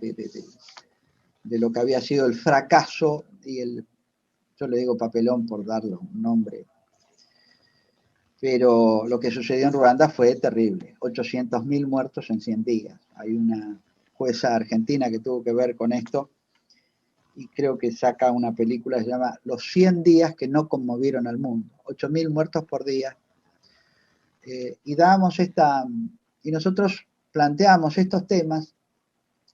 lo que había sido el fracaso y yo le digo papelón por darle un nombre, pero lo que sucedió en Ruanda fue terrible, 800.000 muertos en 100 días. Hay una jueza argentina que tuvo que ver con esto y creo que saca una película que se llama Los 100 días que no conmovieron al mundo, 8.000 muertos por día. Y nosotros planteamos estos temas,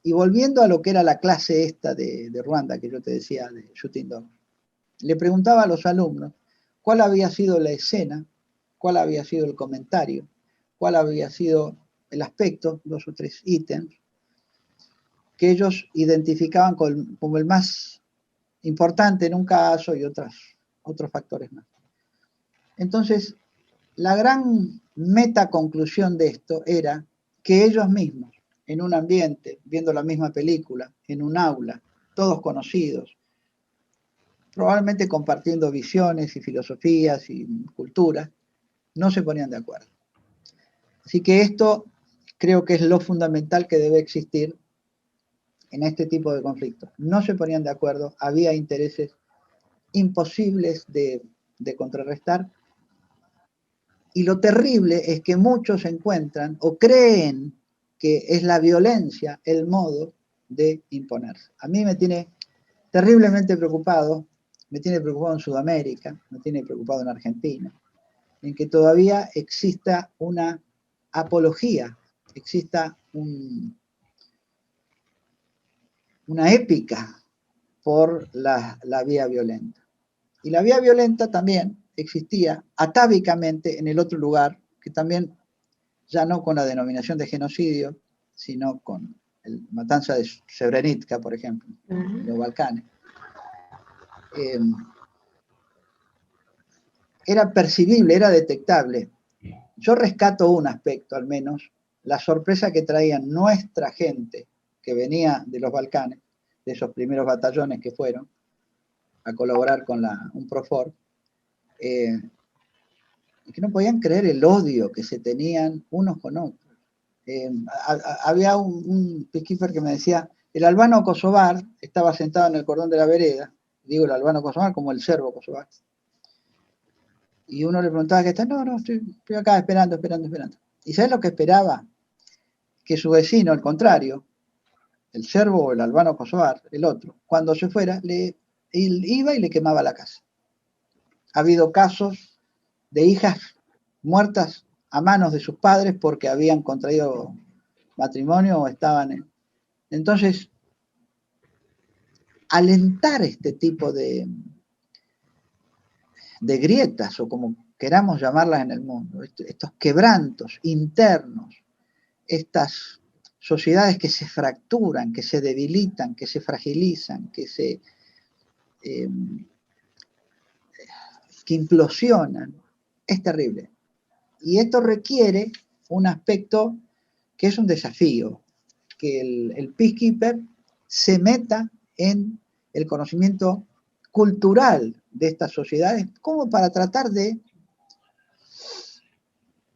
y volviendo a lo que era la clase esta de Ruanda, que yo te decía, de Shooting Dogs, le preguntaba a los alumnos cuál había sido la escena, cuál había sido el comentario, cuál había sido el aspecto, 2 o 3 ítems, que ellos identificaban como el más importante en un caso y otros factores más. Entonces, la gran meta conclusión de esto era que ellos mismos, en un ambiente, viendo la misma película, en un aula, todos conocidos, probablemente compartiendo visiones y filosofías y culturas, no se ponían de acuerdo. Así que esto creo que es lo fundamental que debe existir en este tipo de conflictos. No se ponían de acuerdo, había intereses imposibles de contrarrestar, y lo terrible es que muchos encuentran o creen que es la violencia el modo de imponerse. A mí me tiene terriblemente preocupado, me tiene preocupado en Sudamérica, me tiene preocupado en Argentina, en que todavía exista una apología, exista una épica por la vía violenta. Y la vía violenta también existía atávicamente en el otro lugar, que también ya no con la denominación de genocidio, sino con la matanza de Srebrenica, por ejemplo, en los Balcanes. Era percibible, era detectable. Yo rescato un aspecto al menos, la sorpresa que traían nuestra gente que venía de los Balcanes, de esos primeros batallones que fueron a colaborar con un Profor, que no podían creer el odio que se tenían unos con otros. Había un peacekeeper que me decía, el albano kosovar estaba sentado en el cordón de la vereda, digo el albano kosovar como el serbo kosovar, y uno le preguntaba qué está, no, estoy acá esperando. ¿Y sabes lo que esperaba? Que su vecino, al contrario, el serbo o el albano kosovar, el otro, cuando se fuera, él iba y le quemaba la casa. Ha habido casos de hijas muertas a manos de sus padres porque habían contraído matrimonio o estaban en... Entonces, alentar este tipo de grietas, o como queramos llamarlas en el mundo, estos quebrantos internos, estas sociedades que se fracturan, que se debilitan, que se fragilizan, que implosionan, es terrible. Y esto requiere un aspecto que es un desafío, que el peacekeeper se meta en el conocimiento cultural de estas sociedades, como para tratar de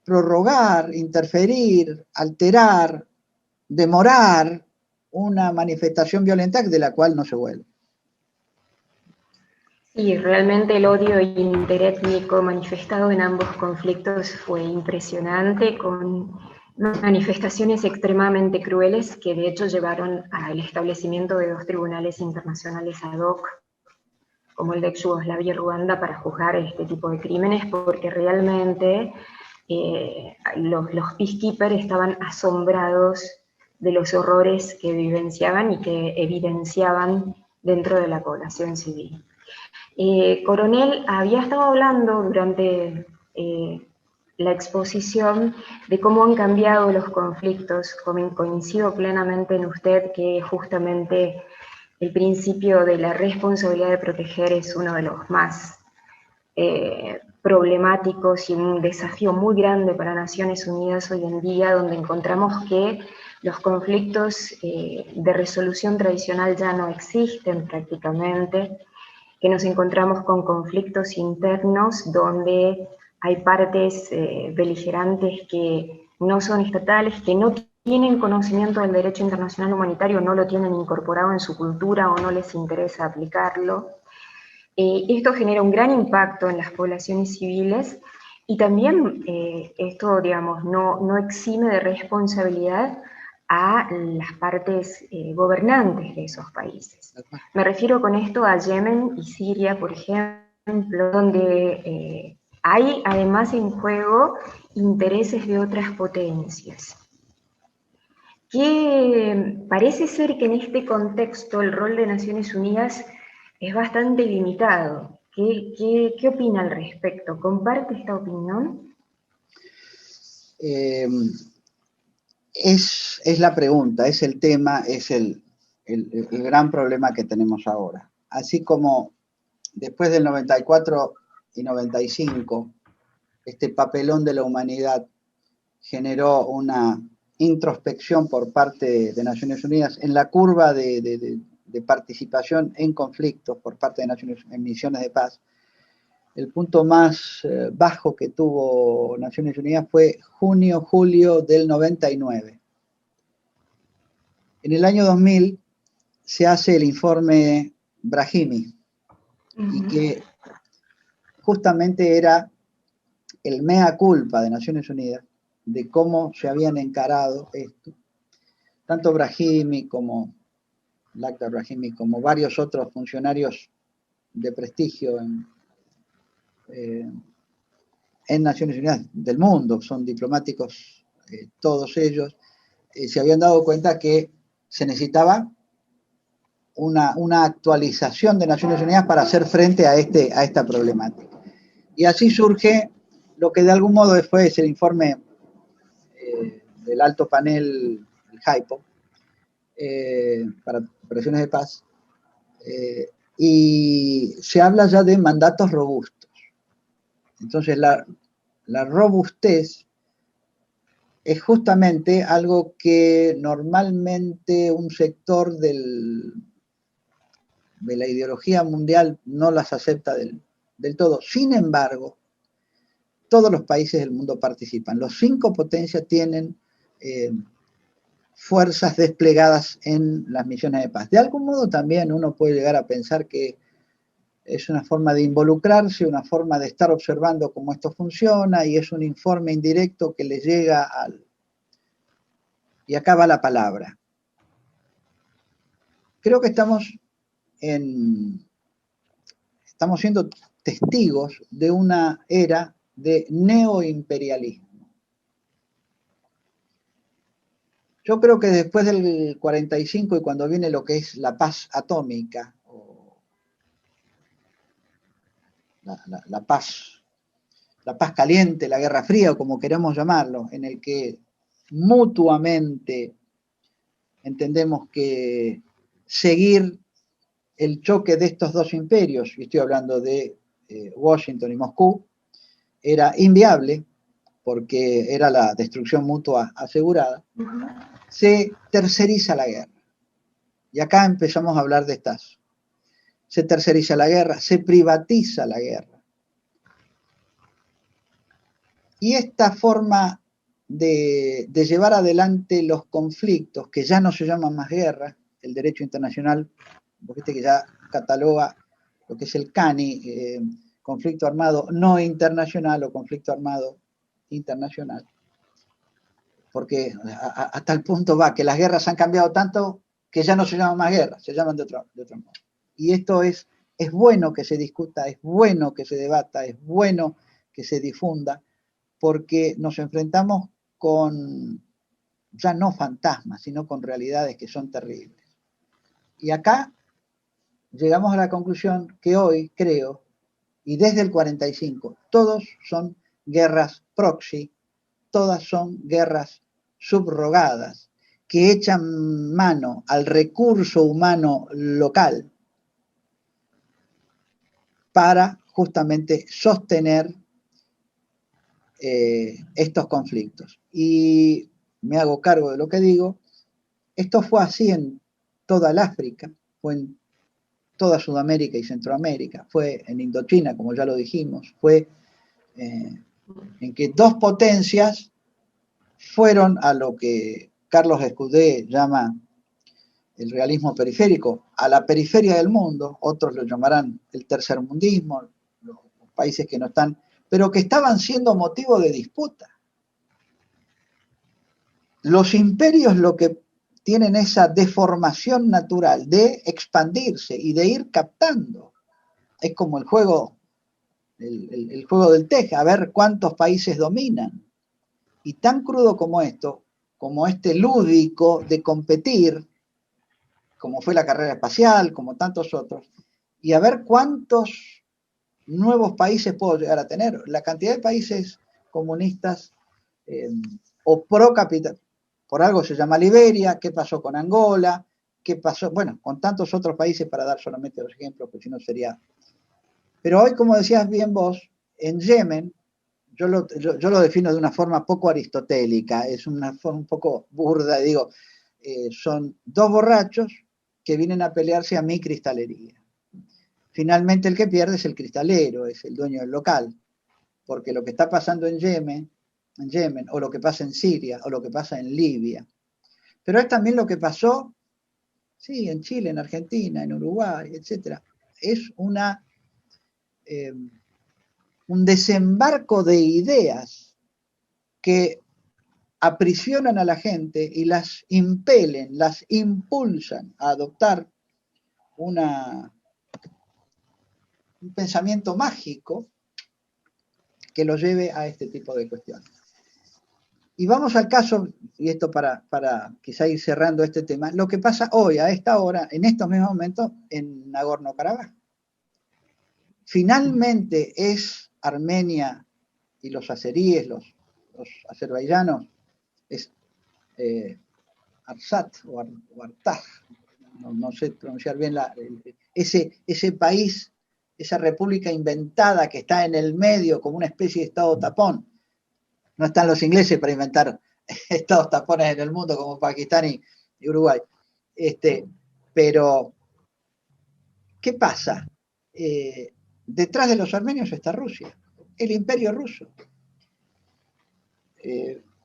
prorrogar, interferir, alterar, demorar una manifestación violenta de la cual no se vuelve. Sí, realmente el odio interétnico manifestado en ambos conflictos fue impresionante, con manifestaciones extremadamente crueles que de hecho llevaron al establecimiento de 2 tribunales internacionales ad hoc, como el de Yugoslavia y Ruanda, para juzgar este tipo de crímenes, porque realmente los peacekeepers estaban asombrados de los horrores que vivenciaban y que evidenciaban dentro de la población civil. Coronel había estado hablando durante la exposición de cómo han cambiado los conflictos. Coincido plenamente en usted que justamente el principio de la responsabilidad de proteger es uno de los más problemáticos y un desafío muy grande para Naciones Unidas hoy en día, donde encontramos que Los conflictos de resolución tradicional ya no existen prácticamente, que nos encontramos con conflictos internos donde hay partes beligerantes que no son estatales, que no tienen conocimiento del derecho internacional humanitario, no lo tienen incorporado en su cultura o no les interesa aplicarlo. Esto genera un gran impacto en las poblaciones civiles y también esto, digamos, no exime de responsabilidad a las partes gobernantes de esos países. Me refiero con esto a Yemen y Siria, por ejemplo, donde hay además en juego intereses de otras potencias. Que parece ser que en este contexto el rol de Naciones Unidas es bastante limitado. ¿Qué opina al respecto? ¿Comparte esta opinión? Es la pregunta, es el tema, es el gran problema que tenemos ahora. Así como después del 94 y 95, este papelón de la humanidad generó una introspección por parte de Naciones Unidas en la curva de participación en conflictos por parte de Naciones Unidas en misiones de paz. El punto más bajo que tuvo Naciones Unidas fue junio-julio del 99. En el año 2000 se hace el informe Brahimi, y que justamente era el mea culpa de Naciones Unidas de cómo se habían encarado esto. Tanto Brahimi como Lakhdar Brahimi, como varios otros funcionarios de prestigio en Naciones Unidas del mundo, son diplomáticos todos ellos, se habían dado cuenta que se necesitaba una actualización de Naciones Unidas para hacer frente a esta problemática. Y así surge lo que de algún modo fue el informe del alto panel, el JAIPO, para operaciones de paz, y se habla ya de mandatos robustos. Entonces la robustez es justamente algo que normalmente un sector de la ideología mundial no las acepta del todo. Sin embargo, todos los países del mundo participan. Los 5 potencias tienen fuerzas desplegadas en las misiones de paz. De algún modo también uno puede llegar a pensar que es una forma de involucrarse, una forma de estar observando cómo esto funciona, y es un informe indirecto que le llega al... Y acá va la palabra. Creo que estamos siendo testigos de una era de neoimperialismo. Yo creo que después del 45 y cuando viene lo que es la paz atómica, o la paz caliente, la Guerra Fría, o como queramos llamarlo, en el que mutuamente entendemos que seguir el choque de estos dos imperios, y estoy hablando de Washington y Moscú, era inviable, porque era la destrucción mutua asegurada. Se terceriza la guerra. Y acá empezamos a hablar de estas. Se terceriza la guerra, se privatiza la guerra. Y esta forma de llevar adelante los conflictos, que ya no se llaman más guerra, el derecho internacional, viste que ya cataloga lo que es el CANI, conflicto armado no internacional o conflicto armado internacional, porque hasta el punto va que las guerras han cambiado tanto que ya no se llaman más guerras, se llaman de otro modo. Y esto es bueno que se discuta, es bueno que se debata, es bueno que se difunda, porque nos enfrentamos con ya no fantasmas, sino con realidades que son terribles. Y acá llegamos a la conclusión que hoy, creo, y desde el 45, todos son guerras proxy, todas son guerras subrogadas, que echan mano al recurso humano local para justamente sostener estos conflictos. Y me hago cargo de lo que digo, Esto fue así en toda el África, fue en toda Sudamérica y Centroamérica, fue en Indochina, como ya lo dijimos, fue en que dos potencias fueron a lo que Carlos Escudé llama el realismo periférico, a la periferia del mundo, otros lo llamarán el tercermundismo, los países que no están, pero que estaban siendo motivo de disputa. Los imperios lo que tienen esa deformación natural de expandirse y de ir captando. Es como el juego, el juego del Tej, a ver cuántos países dominan. Y tan crudo como esto, como este lúdico de competir, como fue la carrera espacial, como tantos otros, y a ver cuántos nuevos países puedo llegar a tener. La cantidad de países comunistas o pro capital, por algo se llama Liberia, qué pasó con Angola, qué pasó, bueno, con tantos otros países, para dar solamente los ejemplos, porque si no sería... Pero hoy, como decías bien vos, en Yemen, yo lo defino de una forma poco aristotélica, es una forma un poco burda, digo, son dos borrachos que vienen a pelearse a mi cristalería. Finalmente el que pierde es el cristalero, es el dueño del local, porque lo que está pasando en Yemen, o lo que pasa en Siria, o lo que pasa en Libia, pero es también lo que pasó, sí, en Chile, en Argentina, en Uruguay, etc. Es un desembarco de ideas que aprisionan a la gente y las impelen, las impulsan a adoptar un pensamiento mágico que lo lleve a este tipo de cuestiones. Y vamos al caso, y esto para quizá ir cerrando este tema, lo que pasa hoy, a esta hora, en estos mismos momentos, en Nagorno-Karabaj. Finalmente es Armenia y los azeríes, los azerbaiyanos, es Arsat o Artaj, no sé pronunciar bien ese país, esa república inventada que está en el medio como una especie de estado tapón. No están los ingleses para inventar estados tapones en el mundo como Pakistán y Uruguay. Pero, ¿qué pasa? Detrás de los armenios está Rusia, el imperio ruso.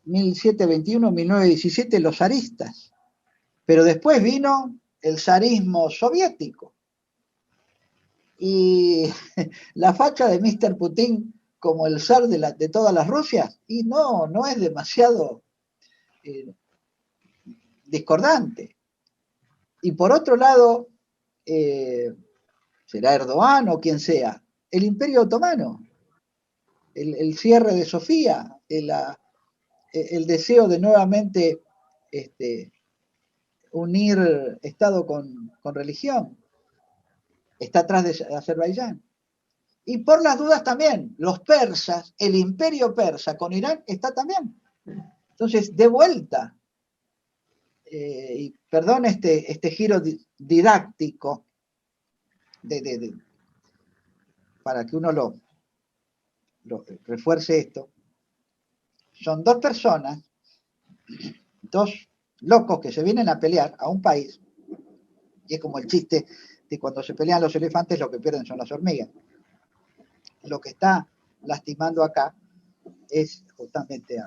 1721, 1917, los zaristas. Pero después vino el zarismo soviético. Y la facha de Mr. Putin como el zar de todas las Rusias, y no es demasiado discordante. Y por otro lado, será Erdogan o quien sea, el Imperio Otomano, el cierre de Sofía, el deseo de nuevamente unir Estado con religión, está atrás de Azerbaiyán. Y por las dudas también, los persas, el imperio persa con Irán está también. Entonces, de vuelta, y perdón este giro didáctico, para que uno lo refuerce esto, son dos personas, dos locos que se vienen a pelear a un país, y es como el chiste de cuando se pelean los elefantes, lo que pierden son las hormigas. Lo que está lastimando acá es justamente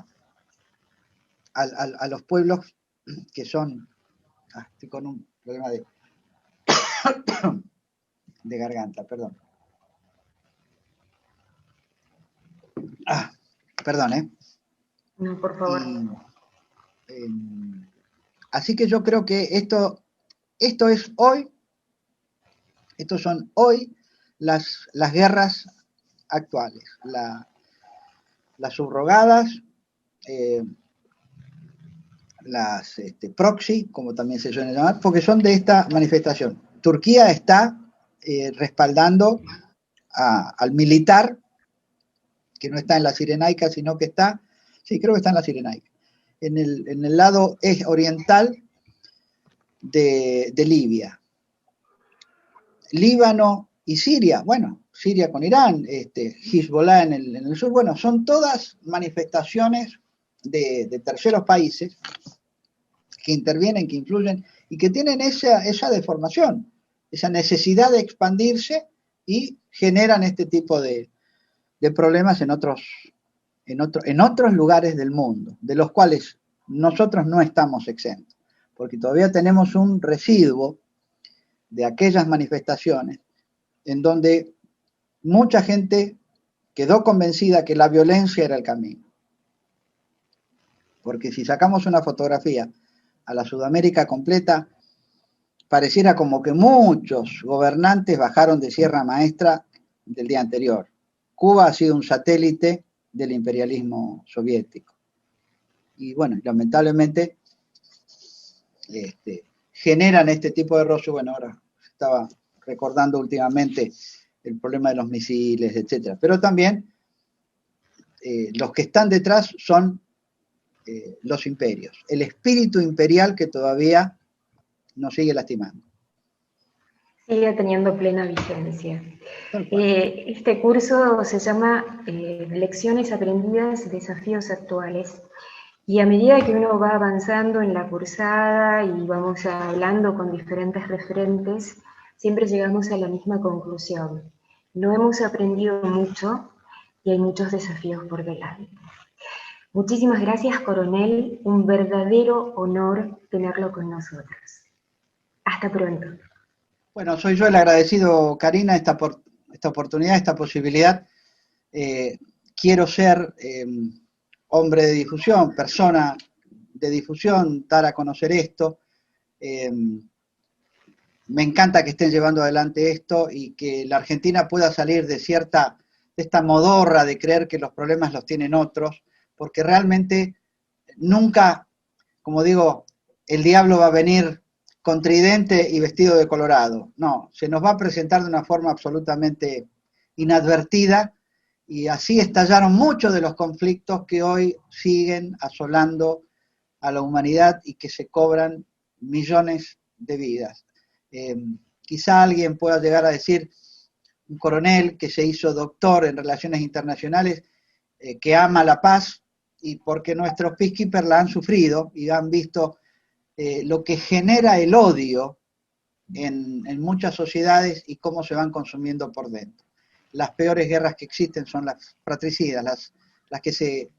a los pueblos que son... estoy con un problema de garganta, perdón. Perdón, No, por favor. Así que yo creo que esto es hoy, estos son hoy las guerras actuales, las subrogadas, las proxy, como también se suele llamar, porque son de esta manifestación. Turquía está respaldando al militar, que no está en la Cirenaica, sino que está, sí, creo que está en la Cirenaica, en el lado oriental de Libia. Líbano y Siria, bueno, Siria con Irán, Hezbollah en el sur, bueno, son todas manifestaciones de terceros países que intervienen, que influyen y que tienen esa deformación, esa necesidad de expandirse y generan este tipo de problemas en otros lugares del mundo, de los cuales nosotros no estamos exentos, porque todavía tenemos un residuo de aquellas manifestaciones en donde mucha gente quedó convencida que la violencia era el camino. Porque si sacamos una fotografía a la Sudamérica completa, pareciera como que muchos gobernantes bajaron de Sierra Maestra del día anterior. Cuba ha sido un satélite del imperialismo soviético. Y bueno, lamentablemente generan este tipo de rostro. Bueno, ahora estaba recordando últimamente el problema de los misiles, etcétera. Pero también los que están detrás son los imperios, el espíritu imperial que todavía nos sigue lastimando. Sigue teniendo plena vigencia. Este curso se llama Lecciones aprendidas, desafíos actuales. Y a medida que uno va avanzando en la cursada y vamos hablando con diferentes referentes, siempre llegamos a la misma conclusión. No hemos aprendido mucho y hay muchos desafíos por delante. Muchísimas gracias, coronel. Un verdadero honor tenerlo con nosotros. Hasta pronto. Bueno, soy yo el agradecido, Karina, esta oportunidad, esta posibilidad. Quiero ser hombre de difusión, persona de difusión, dar a conocer esto. Me encanta que estén llevando adelante esto y que la Argentina pueda salir de esta modorra de creer que los problemas los tienen otros, porque realmente nunca, como digo, el diablo va a venir con tridente y vestido de colorado. No, se nos va a presentar de una forma absolutamente inadvertida y así estallaron muchos de los conflictos que hoy siguen asolando a la humanidad y que se cobran millones de vidas. Quizá alguien pueda llegar a decir, un coronel que se hizo doctor en relaciones internacionales, que ama la paz, y porque nuestros peacekeepers la han sufrido y han visto lo que genera el odio en muchas sociedades y cómo se van consumiendo por dentro. Las peores guerras que existen son las fratricidas, las que se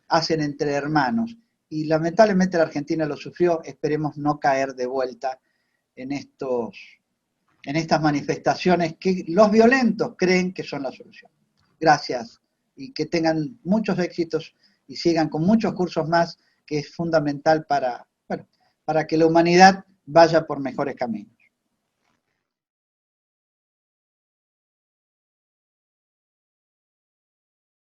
hacen entre hermanos. Y lamentablemente la Argentina lo sufrió, esperemos no caer de vuelta en estas manifestaciones que los violentos creen que son la solución. Gracias y que tengan muchos éxitos y sigan con muchos cursos más, que es fundamental para que la humanidad vaya por mejores caminos.